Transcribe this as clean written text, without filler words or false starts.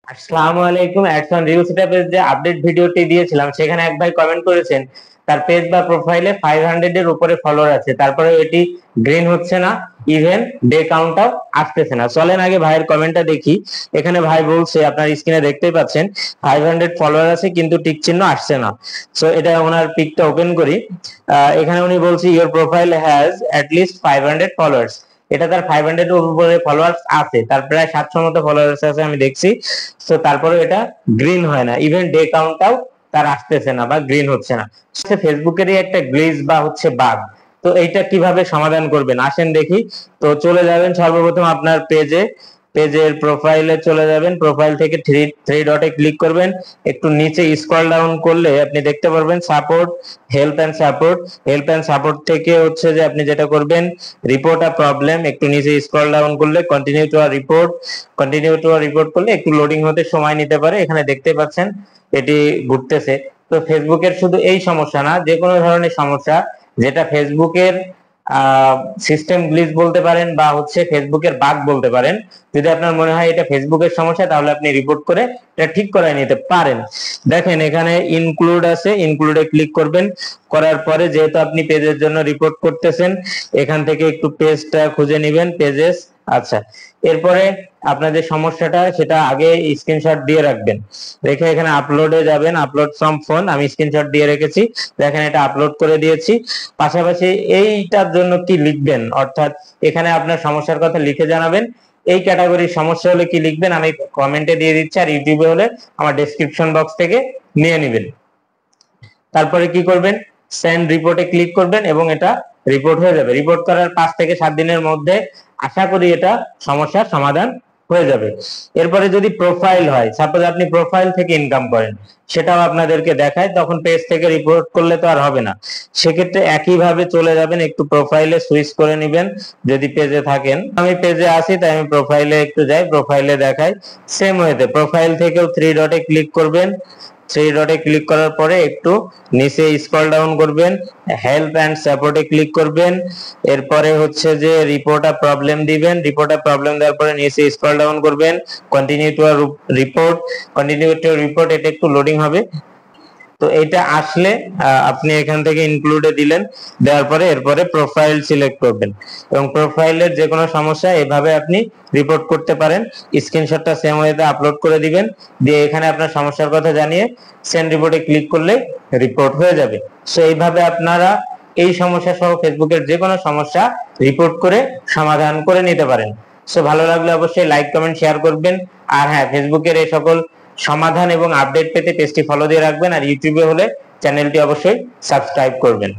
আসসালামু আলাইকুম। অ্যাডসন রিভিউ সেটআপের যে আপডেট ভিডিওটি দিয়েছিলাম সেখানে এক ভাই কমেন্ট করেছেন তার পেজ বা প্রোফাইলে 500 এর উপরে ফলোয়ার আছে, তারপরে এটি গ্রিন হচ্ছে না, ইভেন ডে কাউন্টটাও আসতেছে না। চলেন আগে ভাইয়ের কমেন্টটা দেখি। এখানে ভাই বলছে, আপনার স্ক্রিনে দেখতেই পাচ্ছেন 500 ফলোয়ার আছে কিন্তু টিক চিহ্ন আসছে না। সো এটা ওনার পিকটা ওপেন করি। এখানে উনি বলছে your profile has at least 500 followers. এটা তার 500 এর উপরে ফলোয়ার্স আছে, তার প্রায় 700 মতো ফলোয়ার্স আছে আমি দেখছি। তো তারপরে এটা গ্রিন হয় না, ইভেন ডে কাউন্টটাও তার আসতেছে না বা গ্রিন হচ্ছে না। ফেসবুকেরই একটা গ্লিচ বা হচ্ছে বাগ। তো এইটা কিভাবে সমাধান করবেন আসেন দেখি। তো চলে যাবেন সর্বপ্রথম আপনার পেজের প্রোফাইলে চলে যাবেন, প্রোফাইল থেকে থ্রি ডটে ক্লিক করবেন, একটু নিচে স্ক্রল ডাউন করলে আপনি দেখতে পারবেন সাপোর্ট, হেল্প এন্ড সাপোর্ট থেকে হচ্ছে যে আপনি যেটা করবেন রিপোর্ট আ প্রবলেম, একটু নিচে স্ক্রল ডাউন করলে কন্টিনিউ টু আ রিপোর্ট করলে একটু লোডিং হতে সময় নিতে পারে। এখানে দেখতে পাচ্ছেন এটি ঘুরতেছে। তো ফেসবুকের শুধু এই সমস্যা না, যে কোনো ধরনের সমস্যা যেটা ফেসবুকের সিস্টেম গ্লিচ বলতে পারেন বা হচ্ছে ফেসবুকের বাগ বলতে পারেন, যদি আপনার মনে হয় এটা ফেসবুকের সমস্যা তাহলে আপনি রিপোর্ট করে এটা ঠিক করে নিতে পারেন। দেখেন এখানে ইনক্লুড আছে, ইনক্লুডে ক্লিক করবেন। করার পরে যেহেতু আপনি পেজের জন্য রিপোর্ট করতেছেন, এখান থেকে একটু পেজটা খুঁজে নেবেন, পেজেস। আচ্ছা, এরপরে আপনার যে সমস্যাটা সেটা আগে স্ক্রিনশট দিয়ে রাখবেন, রেখে এখানে আপলোডে যাবেন, আপলোড ফ্রম ফোন, আমি স্ক্রিনশট দিয়ে রেখেছি, দেখেন এটা আপলোড করে দিয়েছি। পাশাপাশি এইটার জন্য কি লিখবেন, অর্থাৎ এখানে আপনার সমস্যার কথা লিখে জানাবেন। এই ক্যাটাগরির সমস্যা হলে কি লিখবেন আমি কমেন্টে দিয়ে দিচ্ছি, আর ইউটিউবে হলে আমার ডেসক্রিপশন বক্স থেকে নিয়ে নেবেন। তারপরে কি করবেন, সেন্ড রিপোর্টে ক্লিক করবেন এবং এটা রিপোর্ট হয়ে যাবে। রিপোর্ট করার 5 থেকে 7 দিনের মধ্যে আশা করি এটা সমস্যার সমাধান হয়ে যাবে। এরপরে যদি প্রোফাইল হয়, সাপোজ আপনি প্রোফাইল থেকে ইনকাম করেন, সেটাও আপনাদেরকে দেখায়, তখন পেজ থেকে রিপোর্ট করলে তো আর হবে না। সেক্ষেত্রে একইভাবে চলে যাবেন, একটু প্রোফাইলে সুইচ করে নেবেন যদি পেজে থাকেন। আমি পেজে আসি তাই আমি প্রোফাইলে একটু যাই, প্রোফাইলে দেখাই সেম ওয়েতে। প্রোফাইল থেকেও থ্রি ডটে ক্লিক করবেন, থ্রি ডটে ক্লিক করার পরে একটু নিচে স্ক্রল ডাউন করবেন, হেল্প এন্ড সাপোর্টে ক্লিক করবেন। এরপরে হচ্ছে যে রিপোর্ট আ প্রবলেম দিবেন, রিপোর্ট আ প্রবলেম দেওয়ার পরে নিচে স্ক্রল ডাউন করবেন, কন্টিনিউ টু রিপোর্ট, এটা একটু লোডিং হবে। তো এটা আসলে আপনি এখান থেকে ইনক্লুডে দিলেন, দেওয়ার পরে এরপরে প্রোফাইল সিলেক্ট করবেন এবং প্রোফাইলের যে কোনো সমস্যা এভাবে আপনি রিপোর্ট করতে পারেন। স্ক্রিনশটটা সেম ওয়েতে আপলোড করে দিবেন, দিয়ে এখানে আপনার সমস্যার কথা জানিয়ে সেন্ড রিপোর্টে ক্লিক করলে রিপোর্ট হয়ে যাবে। সো এইভাবে আপনারা এই সমস্যা সহ ফেসবুকের যে কোনো সমস্যা রিপোর্ট করে সমাধান করে নিতে পারেন। সো ভালো লাগলে অবশ্যই লাইক কমেন্ট শেয়ার করবেন। আর হ্যাঁ, ফেসবুকের এই সকল সমাধান এবং আপডেট পেতে পেজটি ফলো দিয়ে রাখবেন, আর ইউটিউবে হলে চ্যানেলটি অবশ্যই সাবস্ক্রাইব করবেন।